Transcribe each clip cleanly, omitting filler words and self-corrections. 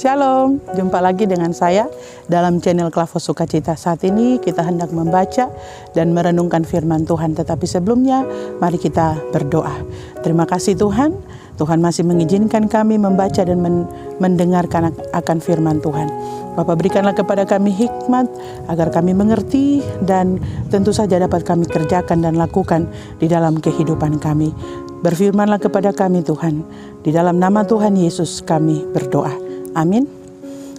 Shalom, jumpa lagi dengan saya dalam channel Klavos Sukacita. Saat ini kita hendak membaca dan merenungkan firman Tuhan. Tetapi sebelumnya, mari kita berdoa. Terima kasih Tuhan, Tuhan masih mengizinkan kami membaca dan mendengarkan akan firman Tuhan. Bapa, berikanlah kepada kami hikmat agar kami mengerti dan tentu saja dapat kami kerjakan dan lakukan di dalam kehidupan kami. Berfirmanlah kepada kami Tuhan, di dalam nama Tuhan Yesus kami berdoa. Amin.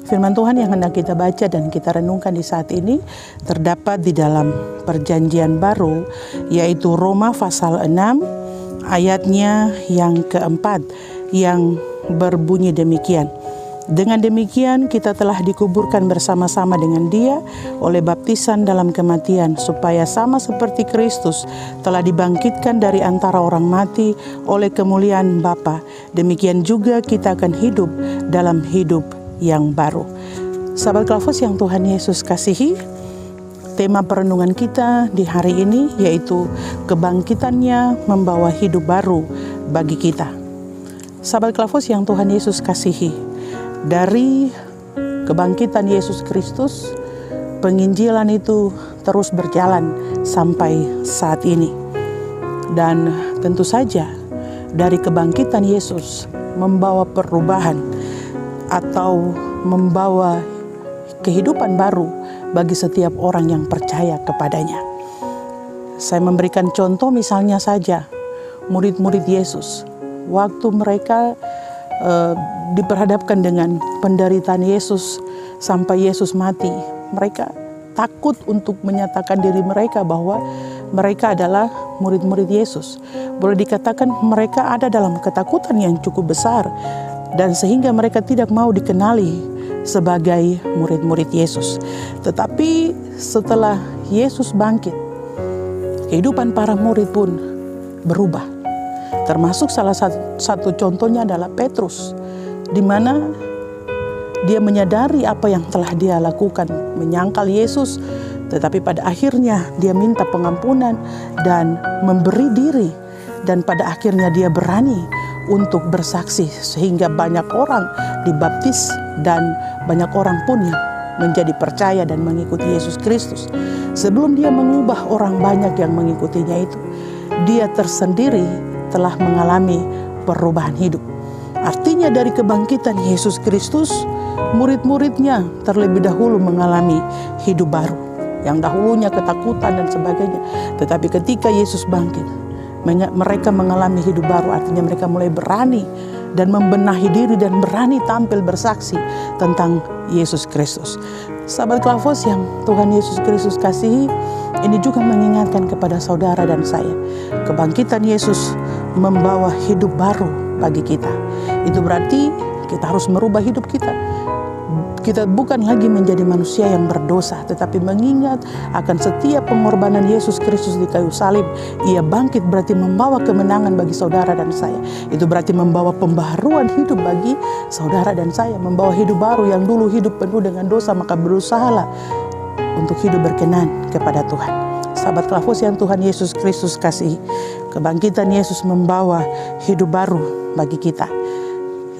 Firman Tuhan yang hendak kita baca dan kita renungkan di saat ini terdapat di dalam Perjanjian Baru, yaitu Roma pasal 6 ayatnya yang keempat, yang berbunyi demikian. Dengan demikian kita telah dikuburkan bersama-sama dengan Dia oleh baptisan dalam kematian, supaya sama seperti Kristus telah dibangkitkan dari antara orang mati oleh kemuliaan Bapa, demikian juga kita akan hidup dalam hidup yang baru. Sahabat Klavos yang Tuhan Yesus kasihi, tema perenungan kita di hari ini yaitu kebangkitannya membawa hidup baru bagi kita. Sahabat Klavos yang Tuhan Yesus kasihi, dari kebangkitan Yesus Kristus, penginjilan itu terus berjalan sampai saat ini. Dan tentu saja dari kebangkitan Yesus membawa perubahan atau membawa kehidupan baru bagi setiap orang yang percaya kepadanya. Saya memberikan contoh misalnya saja murid-murid Yesus. Waktu mereka diperhadapkan dengan penderitaan Yesus sampai Yesus mati, mereka takut untuk menyatakan diri mereka bahwa mereka adalah murid-murid Yesus. Boleh dikatakan mereka ada dalam ketakutan yang cukup besar, dan sehingga mereka tidak mau dikenali sebagai murid-murid Yesus. Tetapi setelah Yesus bangkit, kehidupan para murid pun berubah. Termasuk salah satu contohnya adalah Petrus, di mana dia menyadari apa yang telah dia lakukan, menyangkal Yesus, tetapi pada akhirnya dia minta pengampunan dan memberi diri, dan pada akhirnya dia berani untuk bersaksi sehingga banyak orang dibaptis dan banyak orang pun yang menjadi percaya dan mengikuti Yesus Kristus. Sebelum dia mengubah orang banyak yang mengikutinya itu, dia tersendiri telah mengalami perubahan hidup. Artinya dari kebangkitan Yesus Kristus, murid-muridnya terlebih dahulu mengalami hidup baru. Yang dahulunya ketakutan dan sebagainya. Tetapi ketika Yesus bangkit, mereka mengalami hidup baru. Artinya mereka mulai berani dan membenahi diri dan berani tampil bersaksi tentang Yesus Kristus. Sahabat Klavos yang Tuhan Yesus Kristus kasihi, ini juga mengingatkan kepada saudara dan saya, kebangkitan Yesus membawa hidup baru bagi kita. Itu berarti kita harus merubah hidup kita. Kita bukan lagi menjadi manusia yang berdosa, tetapi mengingat akan setiap pengorbanan Yesus Kristus di kayu salib. Ia bangkit berarti membawa kemenangan bagi saudara dan saya. Itu berarti membawa pembaharuan hidup bagi saudara dan saya. Membawa hidup baru yang dulu hidup penuh dengan dosa, maka berusahalah untuk hidup berkenan kepada Tuhan. Sahabat Klavos yang Tuhan Yesus Kristus kasihi, kebangkitan Yesus membawa hidup baru bagi kita.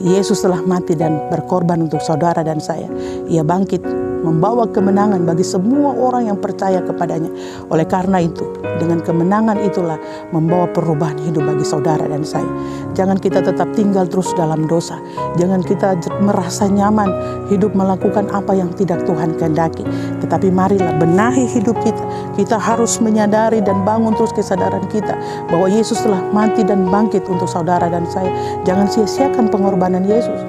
Yesus telah mati dan berkorban untuk saudara dan saya. Ia bangkit membawa kemenangan bagi semua orang yang percaya kepadanya. Oleh karena itu, dengan kemenangan itulah membawa perubahan hidup bagi saudara dan saya. Jangan kita tetap tinggal terus dalam dosa. Jangan kita merasa nyaman hidup melakukan apa yang tidak Tuhan kehendaki. Tetapi marilah benahi hidup kita. Kita harus menyadari dan bangun terus kesadaran kita bahwa Yesus telah mati dan bangkit untuk saudara dan saya. Jangan sia-siakan pengorbanan Yesus.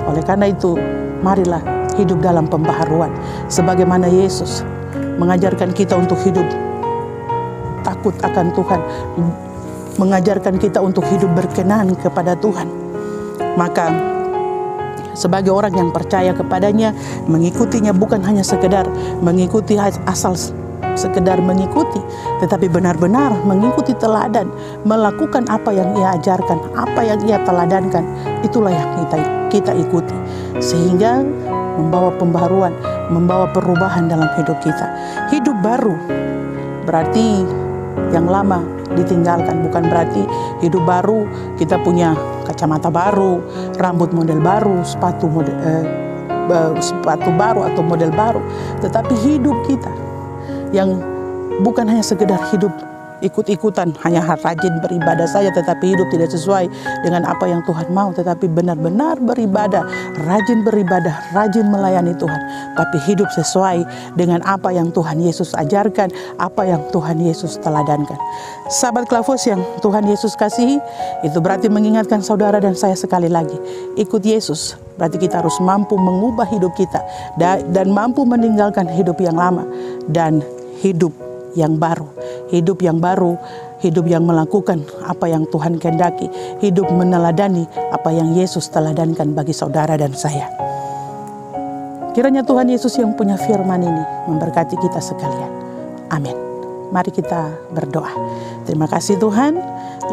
Oleh karena itu, marilah hidup dalam pembaharuan. Sebagaimana Yesus mengajarkan kita untuk hidup takut akan Tuhan, mengajarkan kita untuk hidup berkenan kepada Tuhan. Maka sebagai orang yang percaya kepadanya, mengikutinya bukan hanya sekedar mengikuti asal sekedar mengikuti, tetapi benar-benar mengikuti teladan, melakukan apa yang Ia ajarkan, apa yang Ia teladankan. Itulah yang kita ikuti, sehingga membawa pembaharuan, membawa perubahan dalam hidup kita. Hidup baru berarti yang lama ditinggalkan, bukan berarti hidup baru kita punya kacamata baru, rambut model baru, sepatu baru atau model baru, tetapi hidup kita yang bukan hanya sekedar hidup ikut-ikutan, hanya rajin beribadah saja, tetapi hidup tidak sesuai dengan apa yang Tuhan mau, tetapi benar-benar beribadah, rajin melayani Tuhan, tapi hidup sesuai dengan apa yang Tuhan Yesus ajarkan, apa yang Tuhan Yesus teladankan. Sahabat Klavos yang Tuhan Yesus kasihi, itu berarti mengingatkan saudara dan saya sekali lagi, ikut Yesus berarti kita harus mampu mengubah hidup kita dan mampu meninggalkan hidup yang lama dan hidup yang baru. Hidup yang baru, hidup yang melakukan apa yang Tuhan kehendaki, hidup meneladani apa yang Yesus teladankan bagi saudara dan saya. Kiranya Tuhan Yesus yang punya firman ini memberkati kita sekalian. Amin. Mari kita berdoa. Terima kasih Tuhan,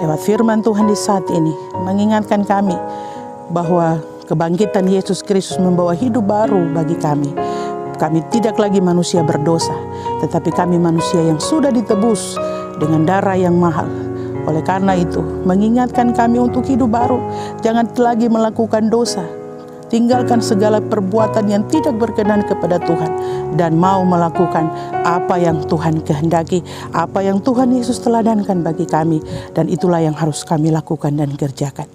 lewat firman Tuhan di saat ini mengingatkan kami bahwa kebangkitan Yesus Kristus membawa hidup baru bagi kami. Kami tidak lagi manusia berdosa, tetapi kami manusia yang sudah ditebus dengan darah yang mahal. Oleh karena itu, mengingatkan kami untuk hidup baru. Jangan lagi melakukan dosa. Tinggalkan segala perbuatan yang tidak berkenan kepada Tuhan. Dan mau melakukan apa yang Tuhan kehendaki, apa yang Tuhan Yesus teladankan bagi kami. Dan itulah yang harus kami lakukan dan kerjakan.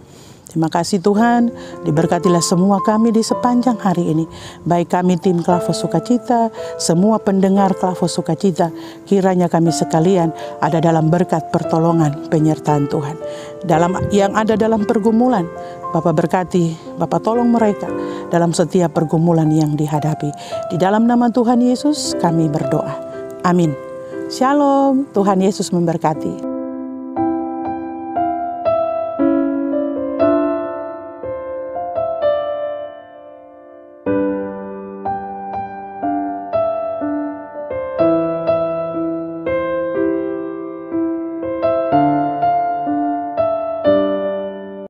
Terima kasih Tuhan, diberkatilah semua kami di sepanjang hari ini. Baik kami tim Klavos Sukacita, semua pendengar Klavos Sukacita, kiranya kami sekalian ada dalam berkat pertolongan penyertaan Tuhan. Yang ada dalam pergumulan, Bapa berkati, Bapa tolong mereka dalam setiap pergumulan yang dihadapi. Di dalam nama Tuhan Yesus kami berdoa. Amin. Shalom, Tuhan Yesus memberkati.